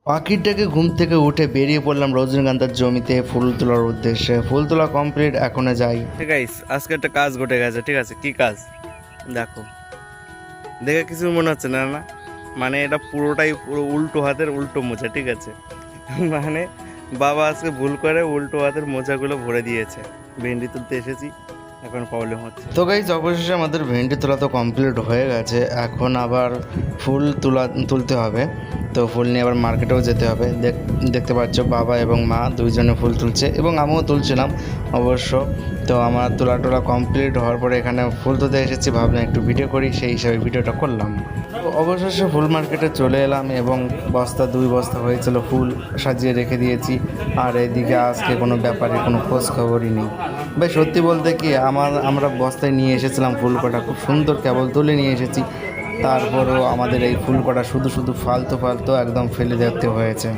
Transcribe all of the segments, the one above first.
পাখিটাকে ঘুম থেকে উঠে বেরিয়ে পড়লাম রজনীগন্ধার জমিতে ফুল তোলার উদ্দেশ্যে। ফুল তোলা কমপ্লিট, এখনো যাই। ঠিক আছে, আজকে একটা কাজ ঘটে গেছে। ঠিক আছে, কি কাজ দেখো। দেখে কিছু মনে হচ্ছে না না, মানে এটা পুরোটাই পুরো উল্টো হাতের উল্টো মোজা। ঠিক আছে, মানে বাবা আজকে ভুল করে উল্টো হাতের মোজাগুলো ভরে দিয়েছে। ভেন্ডি তুলতে এসেছি, এখন প্রবলেম হচ্ছে। তো গাইস, অবশেষে আমাদের ভেন্ডি তোলা তো কমপ্লিট হয়ে গেছে। এখন আবার ফুল তুলতে হবে। তো ফুল নিয়ে আবার মার্কেটেও যেতে হবে। দেখতে পাচ্ছ বাবা এবং মা দুইজনে ফুল তুলছে এবং আমিও তুলছিলাম অবশ্য। তো আমার তোলা কমপ্লিট হওয়ার পরে এখানে ফুল তুলতে এসেছি, ভাবলাম একটু ভিডিও করি, সেই হিসাবে ভিডিওটা করলাম। তো অবশেষে ফুল মার্কেটে চলে এলাম এবং দুই বস্তা হয়েছিল ফুল সাজিয়ে রেখে দিয়েছি। আর এদিকে আজকে কোনো ব্যাপারে কোনো খোঁজ খবরই নেই ভাই। সত্যি বলতে কি, আমরা বস্তায় নিয়ে এসেছিলাম ফুল কটা, খুব সুন্দর কেবল তুলে নিয়ে এসেছি। তারপরও আমাদের এই ফুল কটা শুধু ফালতু একদম ফেলে দেখতে হয়েছে।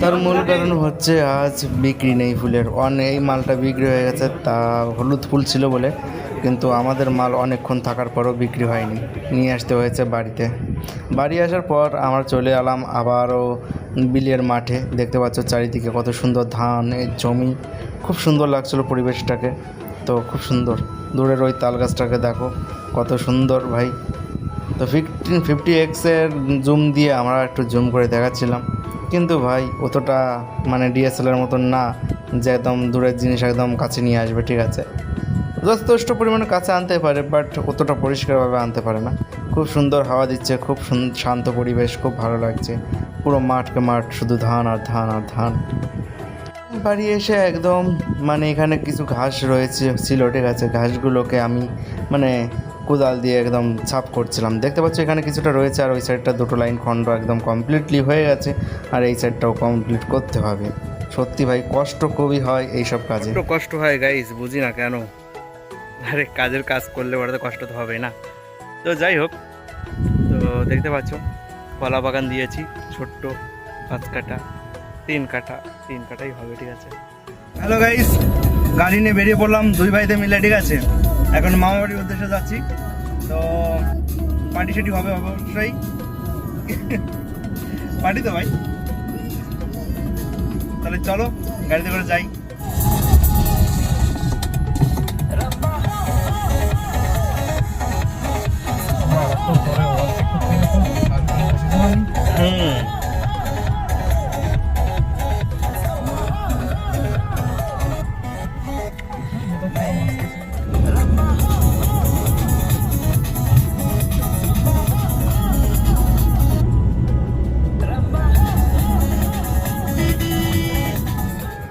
তার মূল কারণ হচ্ছে আজ বিক্রি নেই ফুলের। এই মালটা বিক্রি হয়ে গেছে, তা হলুদ ফুল ছিল বলে, কিন্তু আমাদের মাল অনেকক্ষণ থাকার পরও বিক্রি হয়নি, নিয়ে আসতে হয়েছে বাড়িতে। বাড়ি আসার পর আমরা চলে এলাম আবারও বিলের মাঠে। দেখতে পাচ্ছ চারিদিকে কত সুন্দর ধান, এই জমি, খুব সুন্দর লাগছিল পরিবেশটাকে। তো খুব সুন্দর, দূরের ওই তাল গাছটাকে দেখো কত সুন্দর ভাই। তো 50x-এর জুম দিয়ে আমরা একটু জুম করে দেখাচ্ছিলাম, কিন্তু ভাই অতটা মানে ডিএসএলআর মতন না যে একদম দূরের জিনিস একদম কাছে নিয়ে আসবে। ঠিক আছে, যথেষ্ট পরিমাণে কাছে আনতে পারে, বাট অতটা পরিষ্কারভাবে আনতে পারে না। খুব সুন্দর হাওয়া দিচ্ছে, খুব শান্ত পরিবেশ, খুব ভালো লাগছে। পুরো মাঠকে মাঠ, শুধু ধান আর ধান আর ধান। বাড়ি এসে একদম মানে এখানে কিছু ঘাস ছিল। ঠিক আছে, ঘাসগুলোকে আমি মানে কোদাল দিয়ে একদম সাফ করছিলাম। দেখতে পাচ্ছ এখানে কিছুটা রয়েছে, আর ওই সাইডটা দুটো লাইন খণ্ড একদম কমপ্লিটলি হয়ে গেছে, আর এই সাইডটাও কমপ্লিট করতে হবে। সত্যি ভাই কষ্ট খুবই হয় এইসব কাজে, কষ্ট হয় গাইস, বুঝি না কেন। আরে কাজের কাজ করলে ওরা তো কষ্ট তো হবে না। তো যাই হোক, তো দেখতে পাচ্ছ কলা বাগান দিয়েছি, ছোট্ট 5 কাঠা 3 কাঠাই হবে। ঠিক আছে, হ্যালো গাইস, গাড়ি নিয়ে বেরিয়ে পড়লাম দুই ভাইতে মিলে। ঠিক আছে, এখন মামা বাড়ির উদ্দেশ্যে যাচ্ছি। তো পার্টি সেটি হবে অবশ্যই, পার্টি তো ভাই। তাহলে চলো গাড়িতে করে যাই।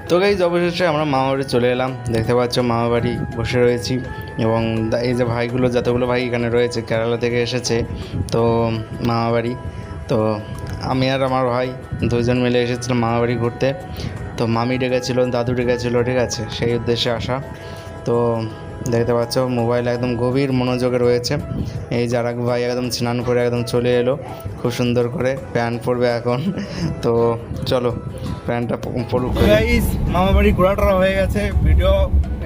তো গাইজ, অবশেষে আমরা মামাবাড়ি চলে এলাম। দেখতে পাচ্ছ মামাবাড়ি বসে রয়েছি, এবং এই যে ভাইগুলো, যতগুলো ভাই এখানে রয়েছে কেরালা থেকে এসেছে। তো মামাবাড়ি, তো আমি আর আমার ভাই দুইজন মিলে এসেছিলাম মামাবাড়ি ঘুরতে। তো মামি ডেকেছিল, দাদু ডেকেছিল। ঠিক আছে, সেই উদ্দেশ্যে আসা। তো দেখতে পাচ্ছ মোবাইল একদম গভীর মনোযোগে রয়েছে। এই যে আরেক ভাই একদম স্নান করে একদম চলে এলো, খুব সুন্দর করে প্যান্ট পরবে এখন। তো চলো প্যান্টটা পরুক। গাইস, মামা বাড়ি ঘোরাটা হয়ে গেছে, ভিডিও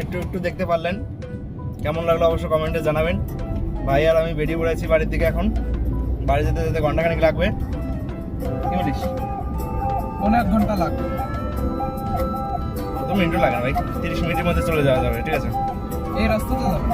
একটু দেখতে পারলেন। কেমন লাগলো অবশ্যই কমেন্টে জানাবেন। ভাই আর আমি বেরিয়ে পড়েছি বাড়ির দিকে। এখন বাড়ি যেতে যেতে ঘন্টাখানেক লাগবে। কি বলিস? 1 ঘন্টা লাগবে। কত মিনিটও লাগে না ভাই, 30 মিনিটের মধ্যে চলে যাওয়া যাবে। ঠিক আছে, এই রাস্তাতে যাবে।